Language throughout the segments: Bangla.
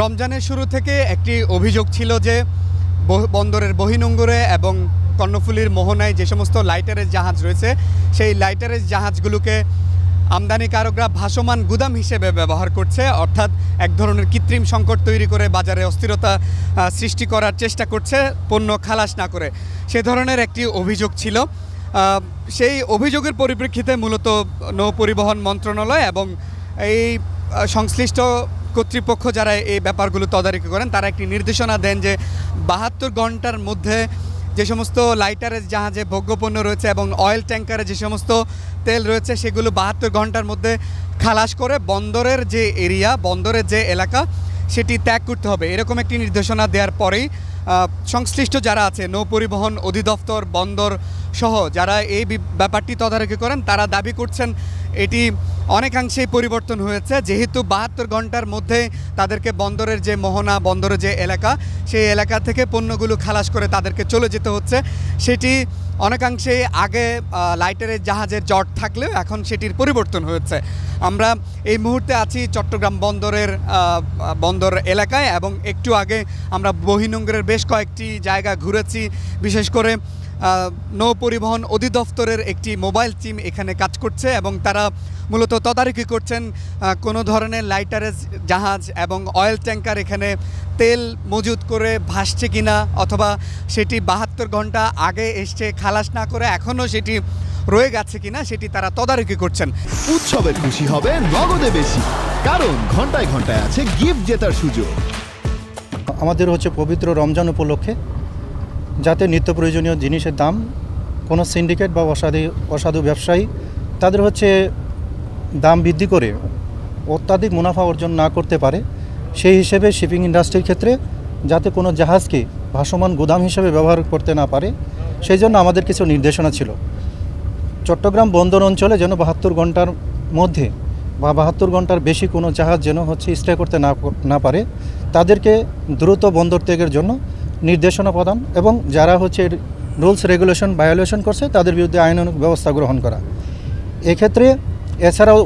রমজানের শুরু থেকে একটি অভিযোগ ছিল যে বন্দরের বহিনোঙ্গরে এবং কর্ণফুলীর মোহনায় যে সমস্ত লাইটারের জাহাজ রয়েছে সেই লাইটারের জাহাজগুলোকে আমদানিকারকরা ভাসমান গুদাম হিসেবে ব্যবহার করছে, অর্থাৎ এক ধরনের কৃত্রিম সংকট তৈরি করে বাজারে অস্থিরতা সৃষ্টি করার চেষ্টা করছে পণ্য খালাস না করে। সে ধরনের একটি অভিযোগ ছিল। সেই অভিযোগের পরিপ্রেক্ষিতে মূলত নৌ পরিবহন মন্ত্রণালয় এবং এই সংশ্লিষ্ট কর্তৃপক্ষ যারা এই ব্যাপারগুলো তদারকি করেন তারা একটি নির্দেশনা দেন যে ৭২ ঘন্টার মধ্যে যে সমস্ত লাইটারের জাহাজে ভোগ্যপণ্য রয়েছে এবং অয়েল ট্যাঙ্কারে যে সমস্ত তেল রয়েছে সেগুলো ৭২ ঘন্টার মধ্যে খালাস করে বন্দরের যে এরিয়া, বন্দরের যে এলাকা সেটি ত্যাগ করতে হবে। এরকম একটি নির্দেশনা দেওয়ার পরেই সংশ্লিষ্ট যারা আছে নৌ পরিবহন অধিদপ্তর, বন্দর সহ যারা এই ব্যাপারটি তদারকি করেন তারা দাবি করছেন এটি অনেকাংশেই পরিবর্তন হয়েছে, যেহেতু ৭২ ঘন্টার মধ্যে তাদেরকে বন্দরের যে মোহনা, বন্দরের যে এলাকা সেই এলাকা থেকে পণ্যগুলো খালাস করে তাদেরকে চলে যেতে হচ্ছে। সেটি অনেকাংশেই আগে লাইটারের জাহাজের জট থাকলেও এখন সেটির পরিবর্তন হয়েছে। আমরা এই মুহূর্তে আছি চট্টগ্রাম বন্দর এলাকায় এবং একটু আগে আমরা বহিনোঙ্গরের বেশ কয়েকটি জায়গা ঘুরেছি। বিশেষ করে নৌ পরিবহন অধিদপ্তরের একটি মোবাইল টিম এখানে কাজ করছে এবং তারা মূলত তদারকি করছেন কোনো ধরনের লাইটারের জাহাজ এবং অয়েল ট্যাঙ্কার এখানে তেল মজুত করে ভাসছে কিনা, অথবা সেটি ৭২ ঘন্টা আগে এসছে খালাস না করে এখনও সেটি রয়ে গেছে কিনা সেটি তারা তদারকি করছেন। উৎসবে খুশি হবে নগদে বেশি, কারণ ঘন্টায় ঘন্টায় আছে গিফট জেতার সুযোগ। আমাদের পবিত্র রমজান উপলক্ষে যাতে নিত্য প্রয়োজনীয় জিনিসের দাম কোনো সিন্ডিকেট বা অসাধু ব্যবসায়ী তাদের দাম বৃদ্ধি করে অত্যাধিক মুনাফা অর্জন না করতে পারে, সেই হিসেবে শিপিং ইন্ডাস্ট্রির ক্ষেত্রে যাতে কোনো জাহাজকে ভাসমান গুদাম হিসেবে ব্যবহার করতে না পারে সেই জন্য আমাদের কিছু নির্দেশনা ছিল। চট্টগ্রাম বন্দর অঞ্চলে যেন ৭২ ঘন্টার মধ্যে বা ৭২ ঘন্টার বেশি কোনো জাহাজ যেন স্টে করতে না পারে, তাদেরকে দ্রুত বন্দর ত্যাগের জন্য নির্দেশনা প্রদান এবং যারা রুলস রেগুলেশন ভায়োলেশন করছে তাদের বিরুদ্ধে আইনানুগ ব্যবস্থা গ্রহণ করা। এক্ষেত্রে এছাড়াও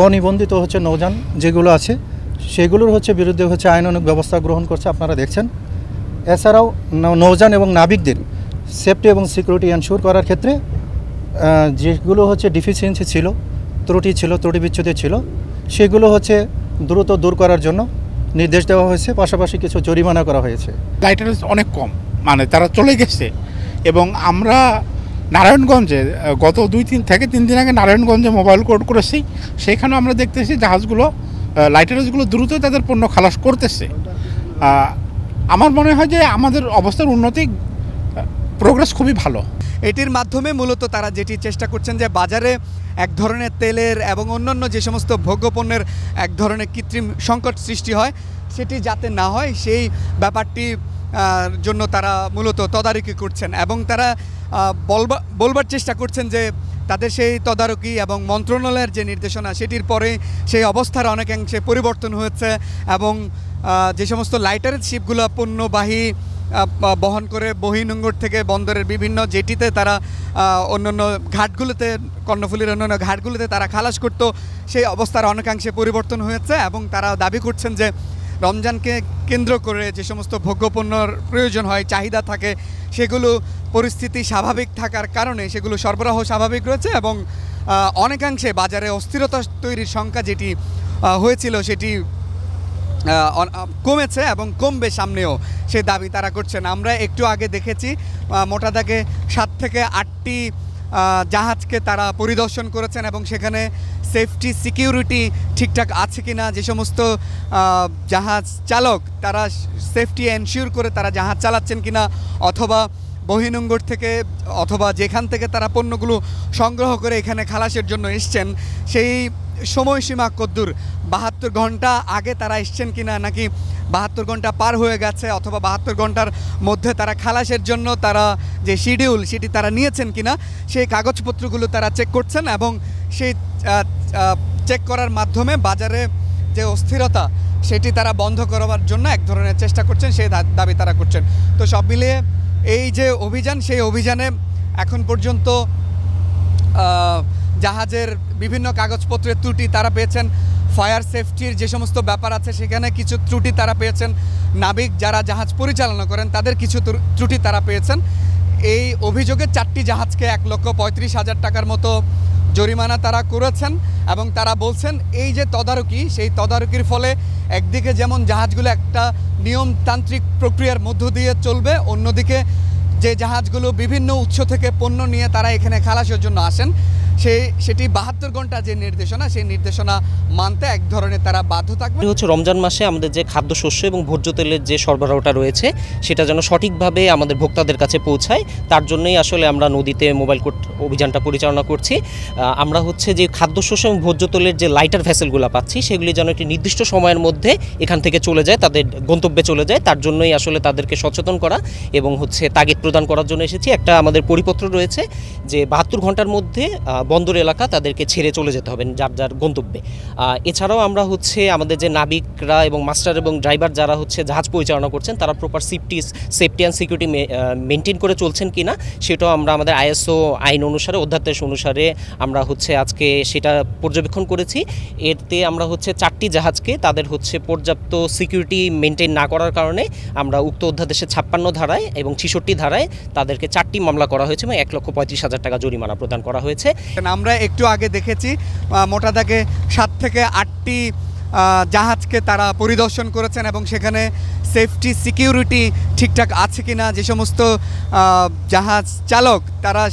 অনিবন্ধিত নৌযান যেগুলো আছে সেগুলোর বিরুদ্ধে আইনানুগ ব্যবস্থা গ্রহণ করছে, আপনারা দেখছেন। এছাড়াও নৌযান এবং নাবিকদের সেফটি এবং সিকিউরিটি এনশিওর করার ক্ষেত্রে যেগুলো ডিফিসিয়েন্সি ছিল, ত্রুটি বিচ্যুতি ছিল, সেগুলো দ্রুত দূর করার জন্য নির্দেশ দেওয়া হয়েছে, পাশাপাশি কিছু জরিমানা করা হয়েছে। লাইটারেজ অনেক কম, তারা চলে গেছে এবং আমরা নারায়ণগঞ্জে গত 2-3 দিন আগে নারায়ণগঞ্জে মোবাইল কোর্ট করেছি, সেখানে আমরা দেখতেছি জাহাজগুলো লাইটারেজগুলো দ্রুত তাদের পণ্য খালাস করতেছে। আমার মনে হয় যে আমাদের অবস্থার উন্নতি প্রোগ্রেস খুবই ভালো। এটির মাধ্যমে মূলত তারা যেটি চেষ্টা করছেন যে বাজারে এক ধরনের তেলের এবং অন্যান্য যে সমস্ত ভোগ্যপণ্যের এক ধরনের কৃত্রিম সংকট সৃষ্টি হয় সেটি যাতে না হয় সেই ব্যাপারটি জন্য তারা মূলত তদারকি করছেন এবং তারা বলবার চেষ্টা করছেন যে তাদের সেই তদারকি এবং মন্ত্রণালয়ের যে নির্দেশনা সেটির পরে সেই অবস্থার অনেকাংশে পরিবর্তন হয়েছে এবং যে সমস্ত লাইটারের শিপগুলো পণ্যবাহী বহন করে বহিনোঙ্গর থেকে বন্দরের বিভিন্ন জেটিতে তারা অন্যান্য ঘাটগুলোতে, কর্ণফুলীর অন্যান্য ঘাটগুলোতে তারা খালাস করত, সেই অবস্থার অনেকাংশে পরিবর্তন হয়েছে এবং তারা দাবি করছেন যে রমজানকে কেন্দ্র করে যে সমস্ত ভোগ্যপণ্যর প্রয়োজন হয়, চাহিদা থাকে, সেগুলো পরিস্থিতি স্বাভাবিক থাকার কারণে সেগুলো সরবরাহ স্বাভাবিক রয়েছে এবং অনেকাংশে বাজারে অস্থিরতা তৈরির সংখ্যা যেটি হয়েছিল সেটি কমেছে এবং কমবে সামনেও, সে দাবি তারা করছেন। আমরা একটু আগে দেখেছি মোটা দাগে 7 থেকে 8টি জাহাজকে তারা পরিদর্শন করেছেন এবং সেখানে সেফটি সিকিউরিটি ঠিকঠাক আছে কিনা, যে সমস্ত জাহাজ চালক তারা সেফটি এনশিওর করে তারা জাহাজ চালাচ্ছেন কিনা, অথবা বহিনোঙ্গর থেকে অথবা যেখান থেকে তারা পণ্যগুলো সংগ্রহ করে এখানে খালাসের জন্য এসছেন সেই সময়সীমা কদ্দূর, ৭২ ঘন্টা আগে তারা এসছেন কিনা, নাকি ৭২ ঘন্টা পার হয়ে গেছে, অথবা ৭২ ঘন্টার মধ্যে তারা খালাসের জন্য তারা যে শিডিউল সেটি তারা নিয়েছেন কিনা সেই কাগজপত্রগুলো তারা চেক করছেন এবং সেই চেক করার মাধ্যমে বাজারে যে অস্থিরতা সেটি তারা বন্ধ করবার জন্য এক ধরনের চেষ্টা করছেন, সেই দাবি তারা করছেন। তো সব মিলিয়ে এই যে অভিযান, সেই অভিযানে এখন পর্যন্ত জাহাজের বিভিন্ন কাগজপত্রের ত্রুটি তারা পেয়েছেন, ফায়ার সেফটির যে সমস্ত ব্যাপার আছে সেখানে কিছু ত্রুটি তারা পেয়েছেন, নাবিক যারা জাহাজ পরিচালনা করেন তাদের কিছু ত্রুটি তারা পেয়েছেন। এই অভিযোগে 4টি জাহাজকে 1,35,000 টাকার মতো জরিমানা তারা করেছেন এবং তারা বলছেন এই যে তদারকি, সেই তদারকির ফলে একদিকে যেমন জাহাজগুলো একটা নিয়মতান্ত্রিক প্রক্রিয়ার মধ্য দিয়ে চলবে, অন্যদিকে যে জাহাজগুলো বিভিন্ন উৎস থেকে পণ্য নিয়ে তারা এখানে খালাসের জন্য আসেন সেটি 72 ঘন্টা যে নির্দেশনা, সেই নির্দেশনা মানতে এক ধরনের তারা বাধ্য থাকবে। হচ্ছে রমজান মাসে আমাদের যে খাদ্যশস্য এবং ভোজ্য তেলের যে সরবরাহটা রয়েছে সেটা যেন সঠিকভাবে আমাদের ভোক্তাদের কাছে পৌঁছায়, তার জন্যই আসলে আমরা নদীতে মোবাইল কোর্ট অভিযানটা পরিচালনা করছি। আমরা হচ্ছে যে খাদ্যশস্য এবং ভোজ্য তেলের যে লাইটার ভেসেলগুলো পাচ্ছি সেগুলি যেন একটি নির্দিষ্ট সময়ের মধ্যে এখান থেকে চলে যায়, তাদের গন্তব্যে চলে যায়, তার জন্যই আসলে তাদেরকে সচেতন করা এবং হচ্ছে তাগিদ প্রদান করার জন্য এসেছি। একটা আমাদের পরিপত্র রয়েছে যে 72 ঘন্টার মধ্যে বন্দর এলাকা তাদেরকে ছেড়ে চলে যেতে হবে যার যার গন্তব্যে। এছাড়াও আমরা হচ্ছে আমাদের যে নাবিকরা এবং মাস্টার এবং ড্রাইভার যারা হচ্ছে জাহাজ পরিচালনা করছেন তারা proper safety and security maintain করে চলছেন কিনা সেটাও আমরা আমাদের ISO আইন অনুসারে, অধ্যাদেশ অনুসারে আমরা হচ্ছে আজকে সেটা পর্যবেক্ষণ করেছি। এতে আমরা হচ্ছে 4টি জাহাজকে তাদের হচ্ছে পর্যাপ্ত সিকিউরিটি মেনটেন না করার কারণে আমরা উক্ত অধ্যাদেশের 56 ধারায় এবং 66 ধারায় তাদেরকে 4টি মামলা করা হয়েছে এবং 1,35,000 টাকা জরিমানা প্রদান করা হয়েছে। আমরা একটু আগে দেখেছি মোটা দাগে 7 থেকে 8টি জাহাজকে তারা পরিদর্শন করেছেন এবং সেখানে সেফটি সিকিউরিটি ঠিকঠাক আছে কিনা, যে সমস্ত জাহাজ চালক তারা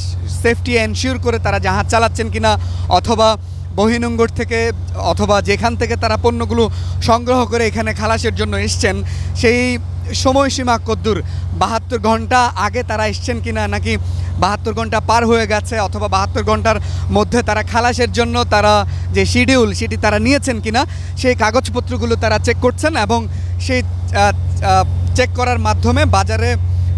সেফটি এনশিওর করে তারা জাহাজ চালাচ্ছেন কিনা, অথবা বহির্নোঙর থেকে অথবা যেখান থেকে তারা পণ্যগুলো সংগ্রহ করে এখানে খালাসের জন্য এসছেন সেই সময়সীমা কদ্দূর, 72 ঘন্টা আগে তারা এসছেন কিনা, নাকি 72 ঘন্টা পার হয়ে গেছে, অথবা 72 ঘন্টার মধ্যে তারা খালাসের জন্য তারা যে শিডিউল সেটি তারা নিয়েছেন কিনা, সেই কাগজপত্রগুলো তারা চেক করছেন এবং সেই চেক করার মাধ্যমে বাজারে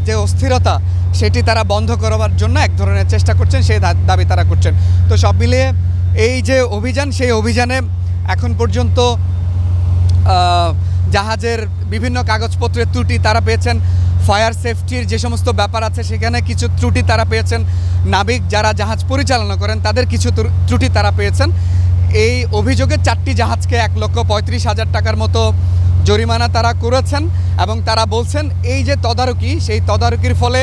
যে অস্থিরতা সেটি তারা বন্ধ করবার জন্য এক ধরনের চেষ্টা করছেন, সেই দাবি তারা করছেন। তো সব মিলিয়ে এই যে অভিযান, সেই অভিযানে এখন পর্যন্ত জাহাজের বিভিন্ন কাগজপত্রের ত্রুটি তারা পেয়েছেন, ফায়ার সেফটির যে সমস্ত ব্যাপার আছে সেখানে কিছু ত্রুটি তারা পেয়েছেন, নাবিক যারা জাহাজ পরিচালনা করেন তাদের কিছু ত্রুটি তারা পেয়েছেন। এই অভিযোগে 4টি জাহাজকে 1,35,000 টাকার মতো জরিমানা তারা করেছেন এবং তারা বলছেন এই যে তদারকি, সেই তদারকির ফলে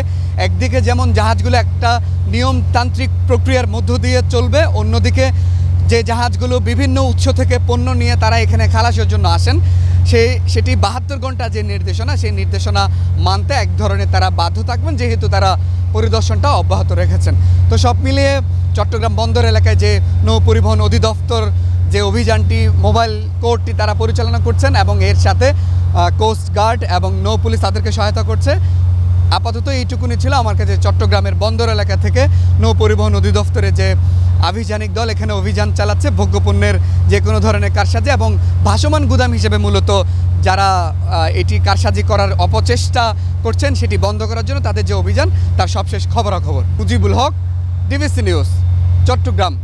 একদিকে যেমন জাহাজগুলো একটা নিয়মতান্ত্রিক প্রক্রিয়ার মধ্য দিয়ে চলবে, অন্যদিকে যে জাহাজগুলো বিভিন্ন উৎস থেকে পণ্য নিয়ে তারা এখানে খালাসের জন্য আসেন সেটি 72 ঘন্টা যে নির্দেশনা, সেই নির্দেশনা মানতে এক ধরনের তারা বাধ্য থাকবেন, যেহেতু তারা পরিদর্শনটা অব্যাহত রেখেছেন। তো সব মিলিয়ে চট্টগ্রাম বন্দর এলাকায় যে নৌ পরিবহন অধিদপ্তর যে অভিযানটি, মোবাইল কোর্টটি তারা পরিচালনা করছেন এবং এর সাথে কোস্ট গার্ড এবং নৌ পুলিশ তাদেরকে সহায়তা করছে। আপাতত এইটুকুনি ছিল আমার কাছে চট্টগ্রামের বন্দর এলাকা থেকে নৌ পরিবহন অধিদপ্তরের যে আভিযানিক দল এখানে অভিযান চালাচ্ছে ভোগ্যপণ্যের যে কোনো ধরনের কারসাজি এবং ভাসমান গুদাম হিসেবে মূলত যারা এটি কারসাজি করার অপচেষ্টা করছেন সেটি বন্ধ করার জন্য তাদের যে অভিযান তার সবশেষ খবরাখবর। Mujibul Haque, DBC news, Chittagong.